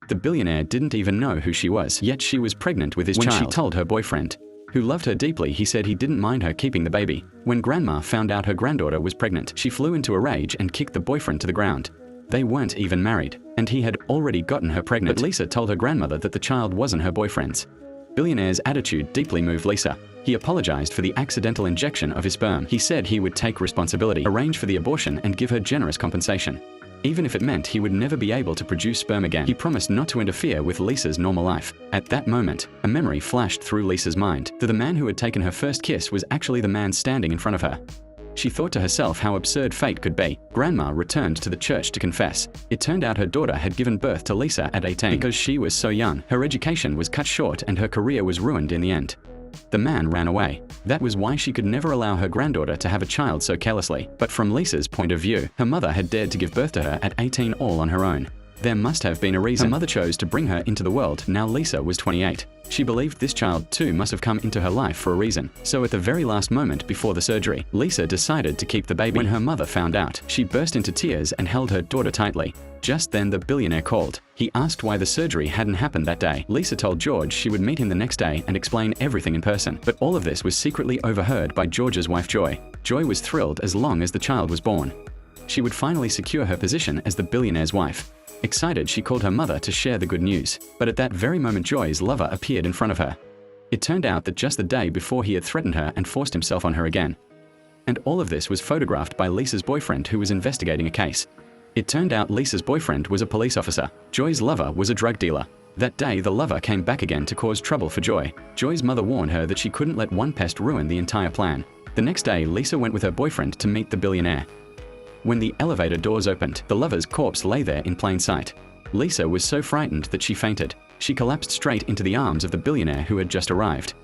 The billionaire didn't even know who she was, yet she was pregnant with his child. When she told her boyfriend, who loved her deeply, he said he didn't mind her keeping the baby. When Grandma found out her granddaughter was pregnant, she flew into a rage and kicked the boyfriend to the ground. They weren't even married, and he had already gotten her pregnant. But Lisa told her grandmother that the child wasn't her boyfriend's. Billionaire's attitude deeply moved Lisa. He apologized for the accidental injection of his sperm. He said he would take responsibility, arrange for the abortion, and give her generous compensation. Even if it meant he would never be able to produce sperm again, he promised not to interfere with Lisa's normal life. At that moment, a memory flashed through Lisa's mind that the man who had taken her first kiss was actually the man standing in front of her. She thought to herself how absurd fate could be. Grandma returned to the church to confess. It turned out her daughter had given birth to Lisa at 18. Because she was so young, her education was cut short and her career was ruined in the end. The man ran away. That was why she could never allow her granddaughter to have a child so carelessly. But from Lisa's point of view, her mother had dared to give birth to her at 18 all on her own. There must have been a reason. Her mother chose to bring her into the world. Now Lisa was 28. She believed this child too must have come into her life for a reason. So at the very last moment before the surgery, Lisa decided to keep the baby. When her mother found out, she burst into tears and held her daughter tightly. Just then the billionaire called. He asked why the surgery hadn't happened that day. Lisa told George she would meet him the next day and explain everything in person. But all of this was secretly overheard by George's wife Joy. Joy was thrilled as long as the child was born. She would finally secure her position as the billionaire's wife. Excited, she called her mother to share the good news. But at that very moment, Joy's lover appeared in front of her. It turned out that just the day before he had threatened her and forced himself on her again. And all of this was photographed by Lisa's boyfriend, who was investigating a case. It turned out Lisa's boyfriend was a police officer. Joy's lover was a drug dealer. That day, the lover came back again to cause trouble for Joy. Joy's mother warned her that she couldn't let one pest ruin the entire plan. The next day, Lisa went with her boyfriend to meet the billionaire. When the elevator doors opened, the lover's corpse lay there in plain sight. Lisa was so frightened that she fainted. She collapsed straight into the arms of the billionaire who had just arrived.